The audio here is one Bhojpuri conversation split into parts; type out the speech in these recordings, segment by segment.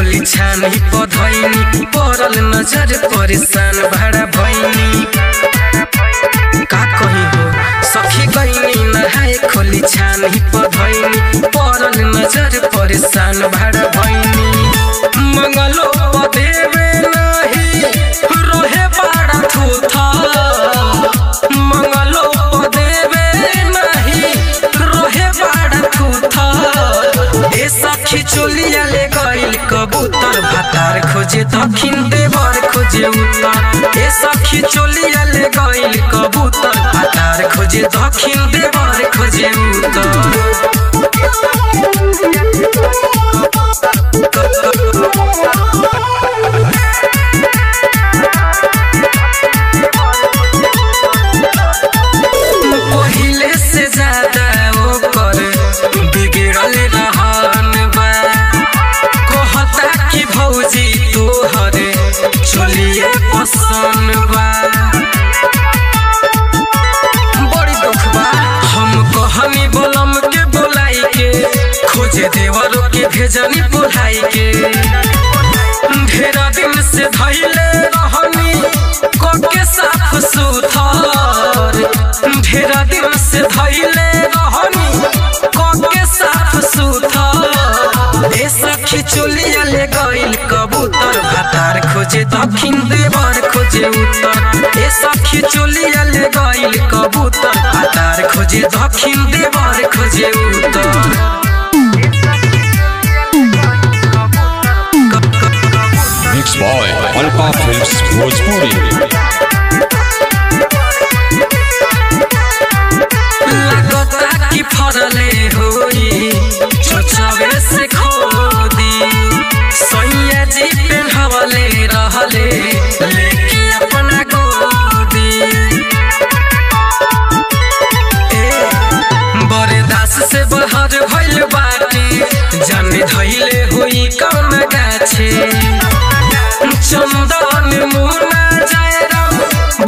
खोली छानी पधैनी पड़ल नजर परेशान भाड़ा भैनी का कही हो सखी गईनी नहाए खोली छानी पधैनी पड़ल नजर परेशान भाड़ा भैनी मंगलो पदेवे नहीं रोहे बाड़ा थूथा मंगलो पदेवे नहीं रोहे बाड़ा थूथा ए सखी चोलिया ले गइल कबूतर भातार खोजे दक्षिण देवर खोजे उत्तर ए सखी चोलिया ले गइल कबूतर भातार खोजे दक्षिण देवर खोजे उत्तर पहिले से ज्यादा ओकर बिगड़ल रहन बा कहता कि भौजी तोहर चलिए पसंद बा बड़ी दुख बा हम कहनी बोलम के बोलाई के खोजे देवरों के भेजनी बुलाई के ढेरा दिन से धैले रहनी कोके साफ सुथर ढेरा दिन से धैले रहनी कोके साफ सुथर ए सखी चोलिया ले गइल कबूतर भातार खोजे दक्षिण देवर खोजे उत्तर ए सखी चोलिया ले गइल कबूतर भातार खोजे दक्षिण देवर खोजे उत्तर Mixed by Alpha Films Bhojpuri। लगता कि फरले होई चोचवे से खोदी सैया जी पेन्हवले रहले लेके अपना गोदी बरदास से बहर भइल बाटे जाने धैले होई कौन गाछे चंदन मुना जयराम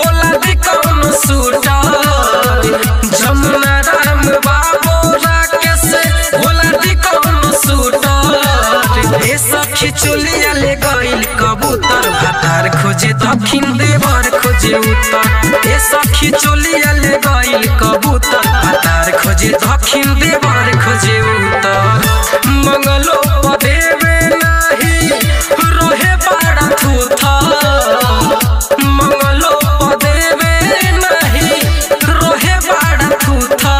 बोला दी कौन सूटर जमुना राम बाबू राकेश बोला दी कौन सूटर ए सखी चोलिया ले गइल कबूतर भातार खोजे दक्षिण देवर खोजे उत्तर ए सखी चोलिया ले गइल कबूतर भातार खोजे दक्षिण देवर खोजे उत्तर मंगलो पदेवे नहीं रोहे बाड़ा थूथा मंगलो पदेवे नहीं रोहे बाड़ा थूथा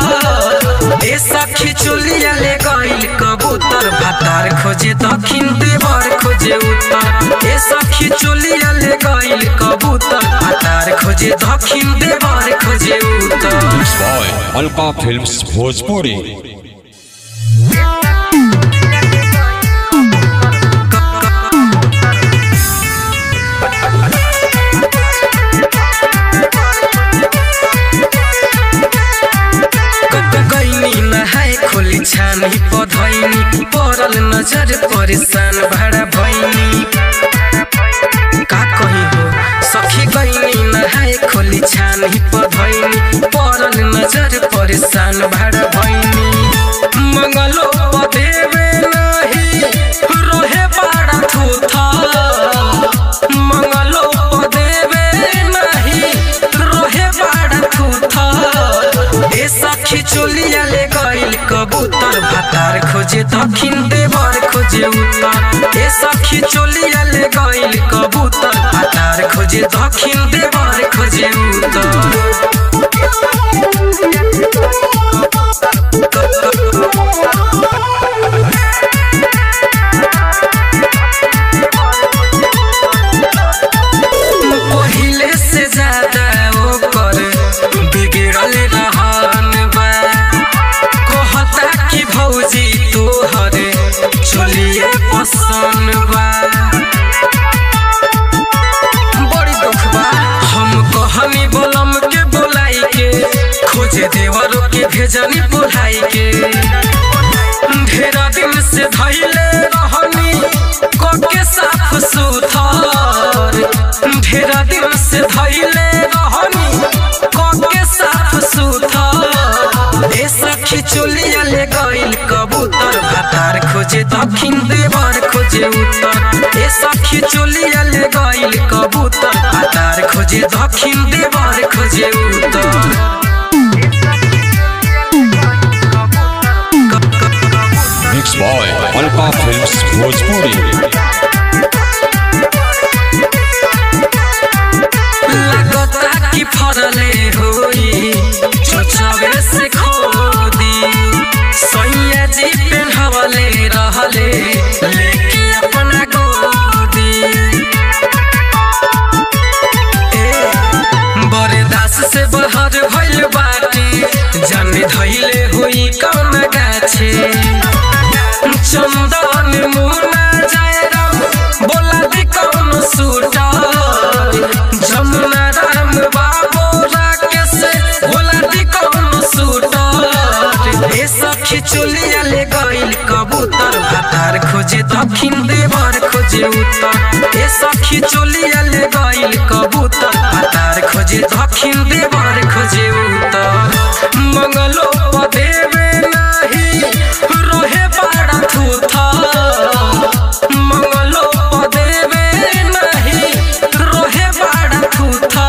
ए सखी चोलिया ले गइल कबूतर भातार खोजे दक्षिण देवर खोजे उत्तर ए सखी चोलिया ले गइल कबूतर भातार खोजे दक्षिण देवर खोजे उत्तर। Mixed by Alpha Films Bhojpuri। खोली छानी पधैनी पड़ल नजर परेशान भाड़ा भैनी का कही हो सखी गईनी नहाए खोली छानी पधैनी पड़ल नजर परेशान भाड़ा भैनी मंगलो पदेवे नहीं रोहे बाड़ा थूथा मंगलो पदेवे नहीं रोहे बाड़ा थूथा ए सखी चोलिया ले गइल कबूतर भातार खोजे दक्षिण देवर खोजे उत्तर ए सखी चोलिया ले गइल कबूतर भातार खोजे दक्षिण देवर खोजे उत्तर पहिले से ज्यादा ओकर बिगड़ल रहन बा कहता कि भौजी तोहर चलिए पसंद बा बड़ी दुख बा हम कहनी बोलम के बोलाई के खोजे देवरों के भेजनी बुलाई के ढेरा दिन से धैले रहनी कोके साफ सुथर ढेरा दिन से धैले रहनी कोके साफ सुथर ए सखी चोलिया ले गइल कबूतर भातार खोजे दक्षिण देवर खोजे उत्तर चोलिया ले गइल कबूतर भातार खोजे दक्षिण देवर खोजे उत्तर Mixed by Alka Films Bhojpuri. लगता कि फरले होई चोचवे से खोदी सैया जी पेन्हवले रहले लेके अपना गोदी बरदास से बहर भइल बाटे जाने धइले होई कौन गाछे चंदन मुना जयराम बोला दी कौन सूटा जमुना राम बाबू राकेश बोला दी कौन सूटा ए सखी चोलिया ले गइल कबूतर भातार खोजे दक्षिण देवर खोजे उत्तर ए सखी चोलिया ले गइल कबूतर भातार खोजे दक्षिण देवर खोजे उत्तर मंगलो पदेवे नाही रोहे बड़ा थूथा मंगलो पदेवे नाही रोहे बड़ा थूथा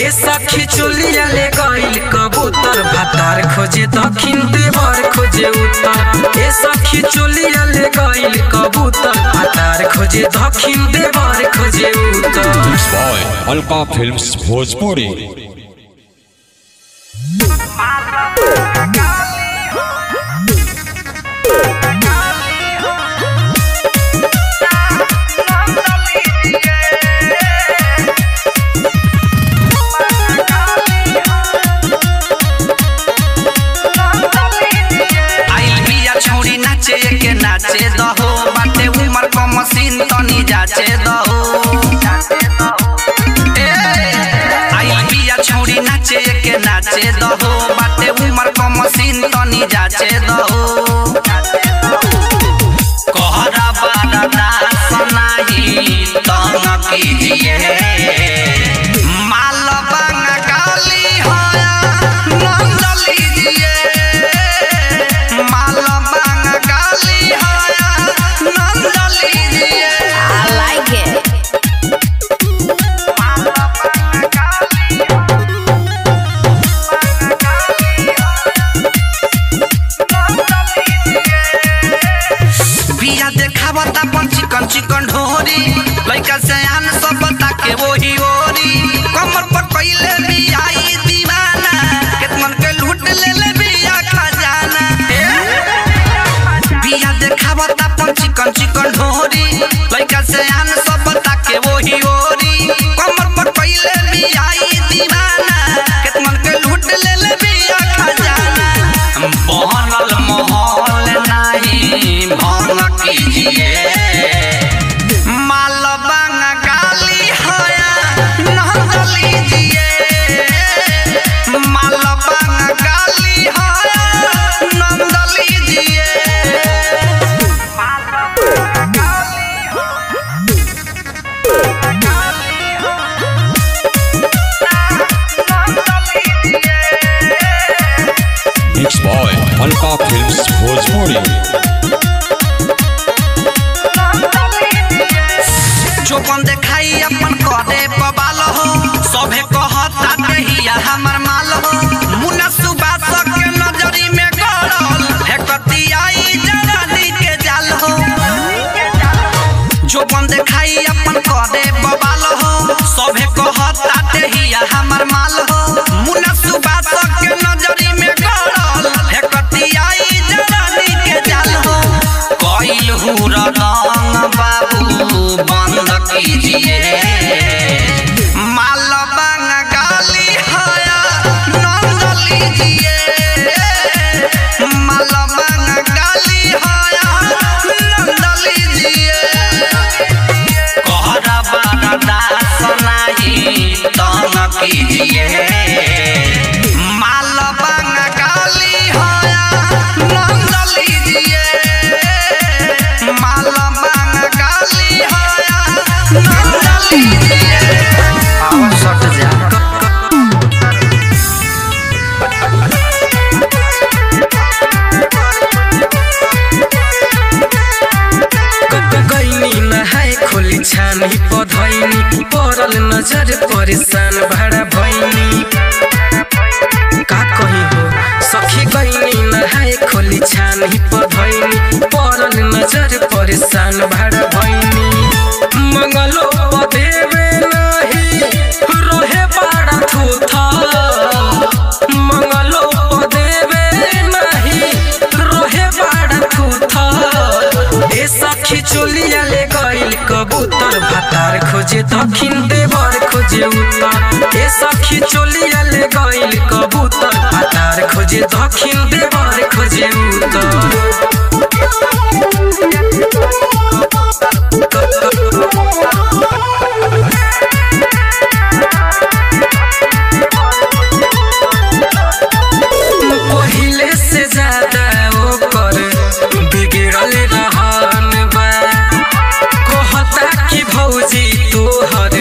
ए सखी चोलिया ले गइल कबूतर भातार खोजे दक्षिण देवर खोजे उत्तर ए सखी चोलिया ले गइल कबूतर भातार खोजे दक्षिण देवर खोजे उत्तर Mixed by Alka Films Bhojpuri. नाचे दहो बाटे उमर को मशीन तनी जाचे दहो आई बिया छोड़ी नाचे के नाचे दहो बाटे उमर को मशीन तनी जाचे दहो कहरा बारा दास नहीं तंग कीजिए माल बंगा गाली होया नंद लीजिए माल बंगा गाली होया नंद लीजिए I like it बिया देखावता अपन चिकन चिकन ढोरी लइका से आन सब ताके वही ओरी कमर पर कइले बियाई दीवाना केतमन के लूट लेले बिया खजाना बिया देखावता अपन चिकन चिकन ढोरी लइका से आन सब ताके वही ओरी कमर पर कइले बियाई दीवाना केतमन के लूट लेले बिया खजाना बहनल महल नहीं भंग कीजिए माल बंगा गाली होया नंद लीजिए माल बंगा गाली होया नंद लीजिए Mixed by Alka Films Bhojpuri. जो कौन देखाई अपन करे पबाल हो सभे कहता कहिया हमर माल हो मुन्ना सुबास के नजरी में गड़ल हेकतियाई जरानी के जाल हो जो कौन देखाई अपन करे पबाल हो सभे कहता कहिया हमर माल हो मुन्ना सुबास के नजरी में गड़ल हेकतियाई जरानी के जाल हो कइल हुरा रंग बाबू बंद कीजिए माल बंगा गाली होया नंद लीजिए माल बंगा गाली होया नंद लीजिए कहरा बारा दास नहीं तंग कीजिए माल बंगा गाली होया नंद लीजिए माल बंगा गाली होया नंद लीजिए आवश्यक जा गईनी नहाए खोली छानी पधैनी पड़ल नजर परेशान भाड़ा भैनी का कहीं हो सखी गईनी नहाए खोली छानी पधैनी पड़ल नजर परेशान भाड़ा भैनी मंगलो पदेवे नहीं रहे बाड़ा थूथा मंगलो पदेवे नहीं रहे बाड़ा थूथा ए सखी चोलिया ले गइल कबूतर भातार खोजे दक्षिण देवर खोजे उत्तर ए सखी चोलिया ले गइल कबूतर भातार खोजे दक्षिण देवर खोजे उत्तर पहिले से ज्यादा ओकर बिगड़ल रहन बा कहता कि भौजी तोहर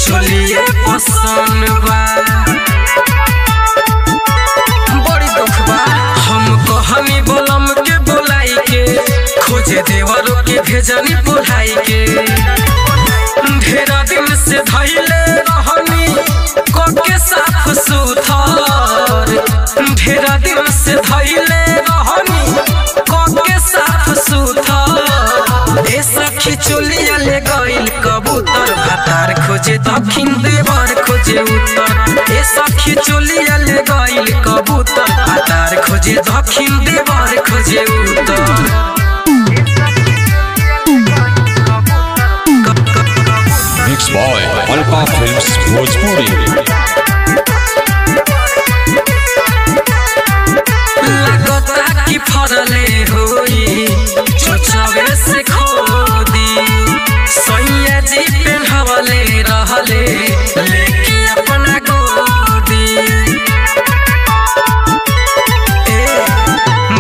चोलिए पसंद बा बड़ी दुख बा हम कहनी बोलम के बोलाई के खोजे देवरों के भेजनी बुलाई के ढेरा दिन से धैले रहनी कोके साफ सुथर ढेरा दिन से धैले रहनी कोके साफ सुथर ए सखी चोलिया ले गइल कबूतर भातार खोजे दक्षिण देवर खोजे उत्तर ए सखी चोलिया ले गइल कबूतर भातार खोजे दक्षिण देवर खोजे उत्तर Mixed by Alpha Films Bhojpuri. लगता कि फरले होई चोचवे से खोदी सैया जी पेन्हवले रहले लेके अपना गोदी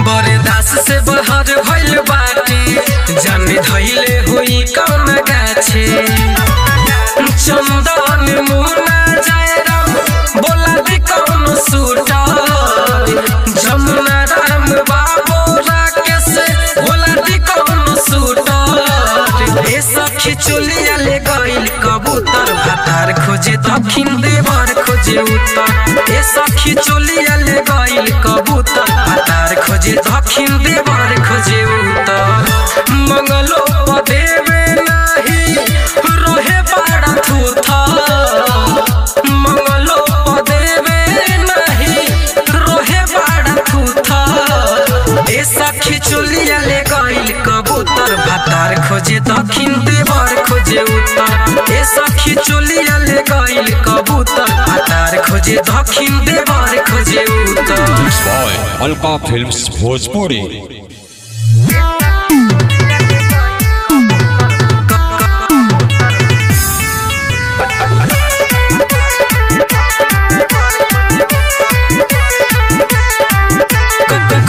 बरदास से बहर भइल बाटे जाने धैले होई कौन गाछे चंदन मुना जयराम बोला दी कौन सूटर जमुना राम बाबू राकेश बोला दी कौन सूटर ए सखी चोलिया ले गइल कबूतर भातार खोजे दक्षिण देवर खोजे उत्तर ए सखी चोलिया ले गइल कबूतर भातार खोजे दक्षिण देवर खोजे उत्तर मंगलो पदेवे नहीं रहे बाड़ा थूथा मंगलो पदेवे नहीं रहे बाड़ा थूथा ए सखी चोलिया ले गइल कबूतर भातार खोजे दक्षिण देवर खोजे उत्तर ए सखी चोलिया ले गइल कबूतर भातार खोजे दक्षिण देवर खोजे उत्तर Mixed by Alpha Films Bhojpuri.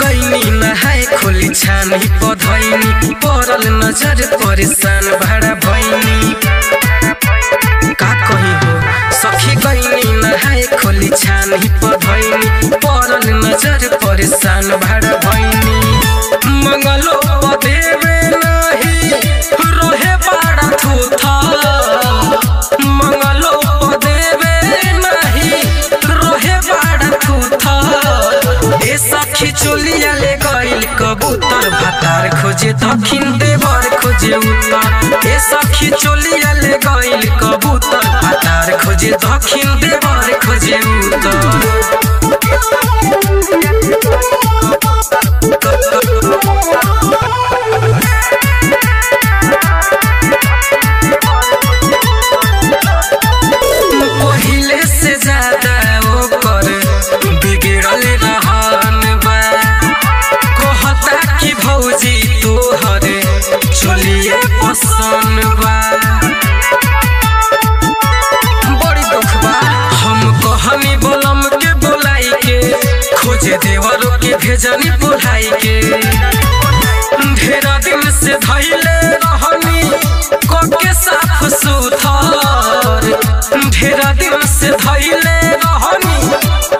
गईनी नहाए खोली छानी पधैनी पड़ल नजर परेशान भाड़ा भैनी का कहीं हो सखी गईनी नहाए खोली छानी पधैनी पड़ल नजर परेशान भाड़ा भैनी मंगलो पदेवे नहीं रहे बाड़ा थूथा मंगलो पदेवे नहीं रहे बाड़ा थूथा ए सखी चोलिया ले गइल कबूतर भातार खोजे दक्षिण देवर खोजे उत्तर ए सखी चोलिया ले गइल कबूतर भातार खोजे दक्षिण देवर खोजे उत्तर पहिले से ज्यादा ओकर बिगड़ल रहन बा कहता कि भौजी तोहर चोलिए पसंद बा बड़ी दुख बा हम कहनी बोलम के बोलाई के खोजे देवरों के भेजनी बुलाई के ढेरा दिन से धैले रहनी कोके साफ सुथर ढेरा दिन से धैले रहनी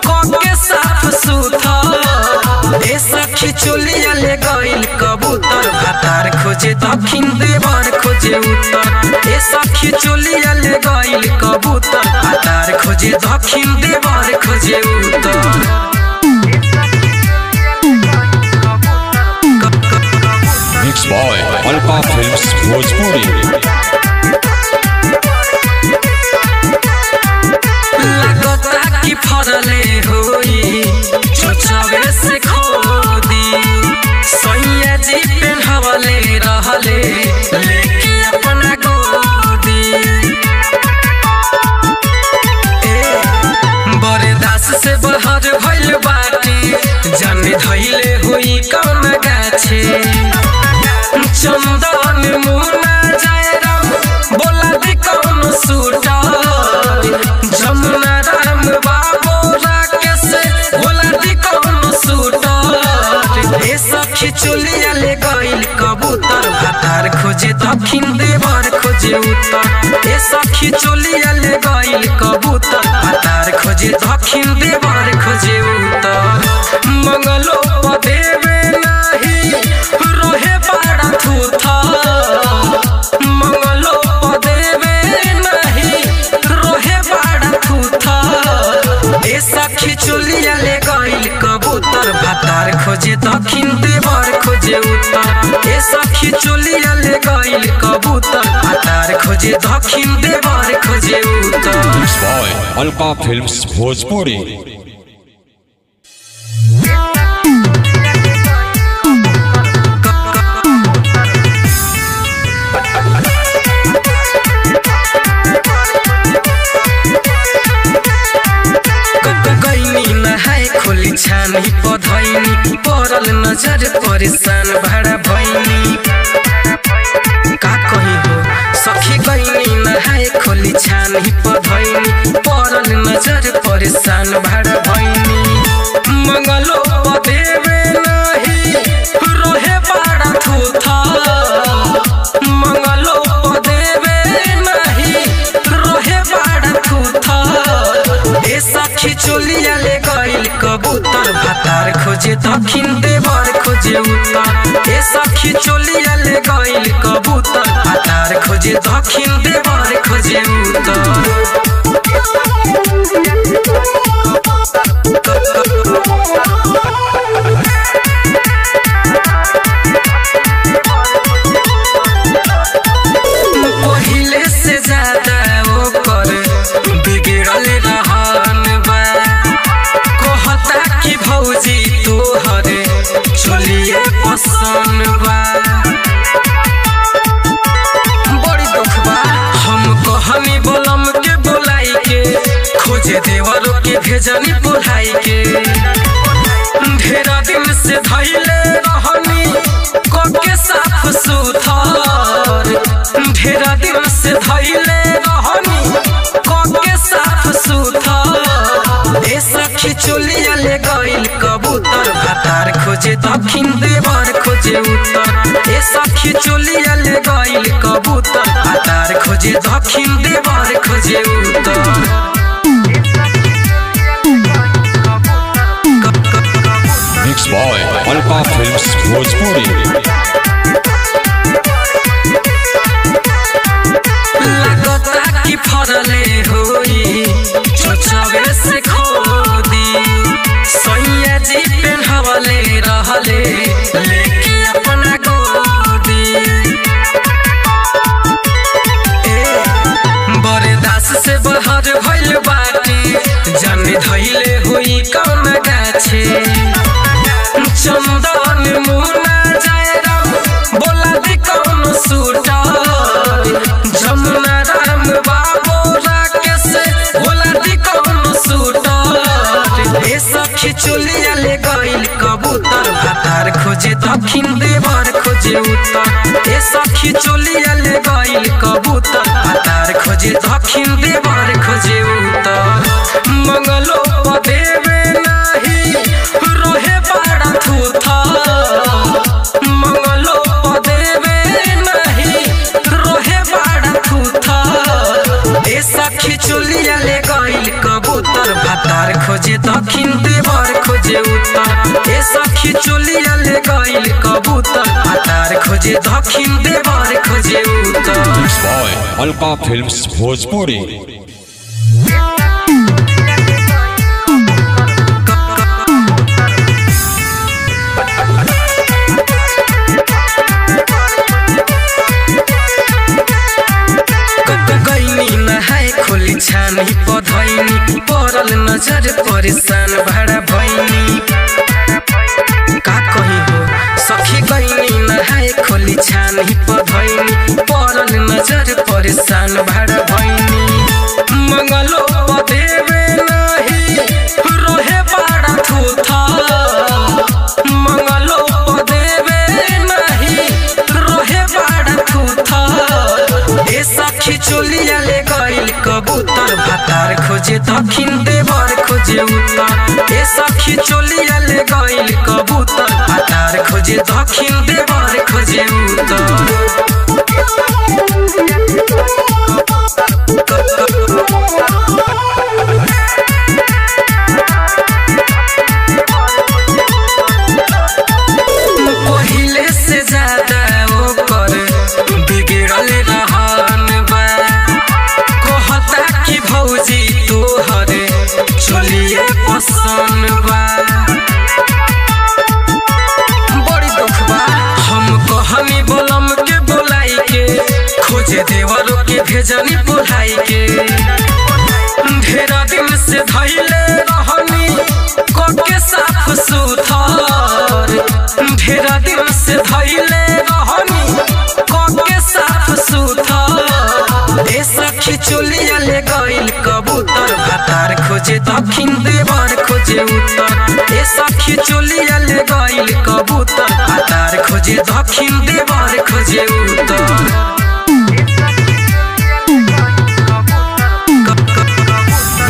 कोके साफ सुथर ए सखी चोलिया ले गइल कबूतर भातार खोजे दक्षिण देवर खोजे उत्तर ए सखी चोलिया ले गइल कबूतर भातार खोजे दक्षिण देवर खोजे उत्तर Mixed by Alpha Films Bhojpuri. लगता कि फरले होई चोचवे से खोदी सैया जी पेन्हवले रहले लेके अपना गोदी बरदास से बहर भइल बाटे जाने धइले होई कौन गाछे चंदन मुना जयराम बोला दी कौन सूटर जमुना राम बाबू राकेश बोला दी कौन सूटर ए सखी चोलिया ले गइल कबूतर भातार खोजे दक्षिण देवर खोजे उत्तर ए सखी चोलिया ले गइल कबूतर भातार खोजे दक्षिण देवर खोजे उत्तर मंगलो पदेवे नाही रोहे बाड़ा थूथा मंगलो पदेवे नाही रोहे बाड़ा थूथा ए सखी चोलिया ले गइल कबूतर भातार खोजे दक्षिण देवर खोजे उत्तर ए सखी चोलिया ले गइल कबूतर भातार खोजे दक्षिण देवर खोजे उत्तर Mixed by Alpha Films Bhojpuri. खोली छानी पधैनी पड़ल नजर परेशान भाड़ा भैनी का कही हो सखी गईनी नहाए खोली छानी पधैनी पड़ल नजर परेशान भाड़ा भैनी मंगलो पदेवे नहीं रोहे बाड़ा थूथा मंगलो पदेवे नहीं रोहे बाड़ा थूथा ए सखी चोलिया ले गइल कबूतर भातार खोजे दक्षिण देवर खोजे उत्तर ए सखी चोलिया ले गइल कबूतर भातार खोजे दक्षिण देवर खोजे उत्तर पहिले से ज्यादा ओकर बिगड़ल रहन बा कहता कि भौजी तोहर चोलिए पसंद बा बड़ी दुख बा हम कहनी बोलम के बोलाई के खोजे देवरों के भेजनी बुलाई के ढेरा दिन से धइले रहनी के साफ सुथर ढेरा दिन से धइले रहनी के साफ सुथर ए सखी चोलिया ले गइल कबूतर भातार खोजे दक्षिण देवर खोजे उत्तर ए सखी चोलिया ले गइल कबूतर भातार खोजे दक्षिण देवर खोजे उत्तर Mixed by Alpha Films Bhojpuri. लगता कि फरले होई चोचवे से खोदी सैया जी पेन्हवले रहले लेके अपना गोदी बरदास से बहर भइल बाटे जाने धइले होई कौन गाछे चंदन मुना जयराम बोला दी कौन सूटर जमुना राम बाबू राकेश बोला दी कौन सूटर ए सखी चोलिया ले गइल कबूतर भातार खोजे दक्षिण देवर खोजे उत्तर ए सखी चोलिया ले गइल कबूतर भातार खोजे दक्षिण देवर खोजे उत्तर मंगलो पदेवे नाही रोहे बाड़ा थूथा मंगलो पदेवे नहीं रोहे बाड़ा थूथा ए सखी चोलिया ले गइल कबूतर भातार खोजे दक्षिण देवर खोजे उत्तर ए सखी चोलिया ले गइल कबूतर भातार खोजे दक्षिण देवर खोजे उत्तर Alka Films Bhojpuri. खोली छानी पधैनी परल नजर परेशान भाड़ा भैनी का कही हो सखी गईनी नहाए खोली छानी पधैनी परल नजर परेशान भाड़ा भैनी मंगलो पदेवे नहीं रोहे बाड़ा थूथा मंगलो पदेवे नहीं रोहे बाड़ा थूथा ए सखी चोलिया ले गइल कबूतर भातार खोजे दक्षिण देवर खोजे उत्तर ए सखी चोलिया ले गइल कबूतर भातार खोजे दक्षिण देवर खोजे पहिले से ज्यादा ओकर बिगड़ल रहन बा कहता कि भौजी तोहर चोलिए पसंद बा बड़ी दुख बा हम कहनी बोलम के बोलाई के खोजे देवरों के भेजनी बुलाई के ढेरा दिन से धैले रहनी के साफ सुथर ढेरा दिन से धैले रहनी के साफ सुथर ए सखी चोलिया ले गइल कबूतर भातार खोजे दक्षिण देवर खोजे उत्तर ए सखी चोलिया ले गइल कबूतर भातार खोजे दक्षिण देवर खोजे उत्तर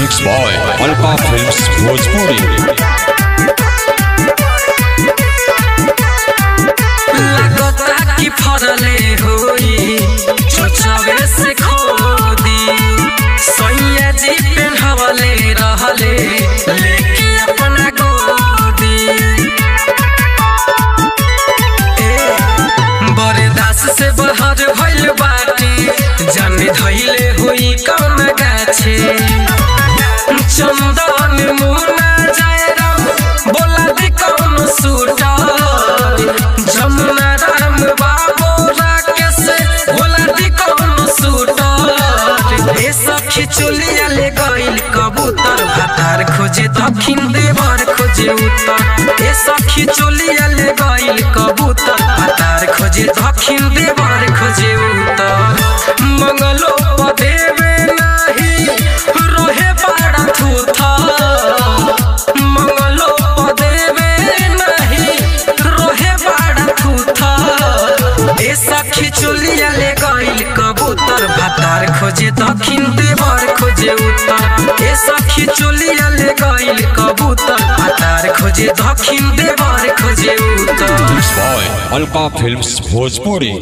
Mixed by Alka Films Bhojpuri. लगता कि फरले होई चोचवे से खोदी सैया जी पेन्हवले रहले लेके अपना गोदी बरदास से बहर भइल बाटे जाने धैले होई कौन गाछे चंदन मुना जयराम बोला दी कौन सूटर जमुना राम बाबू राकेश बोला दी कौन सूटर ए सखी चोलिया ले गइल कबूतर भातार खोजे दक्षिण देवर खोजे उत्तर ए सखी चोलिया ले गइल कबूतर भातार खोजे दक्षिण देवर खोजे उत्तर मंगलो पदेवे नहीं रोहे बाड़ा थूथा मंगलो पदेवे नहीं रोहे बाड़ा थूथा ए सखी चोलिया ले गइल कबूतर भातार खोजे दक्षिण देवर खोजे उत्तर ए सखी चोलिया ले गइल कबूतर भातार खोजे दक्षिण देवर खोजे उत्तर Mixed by Alka Films Bhojpuri.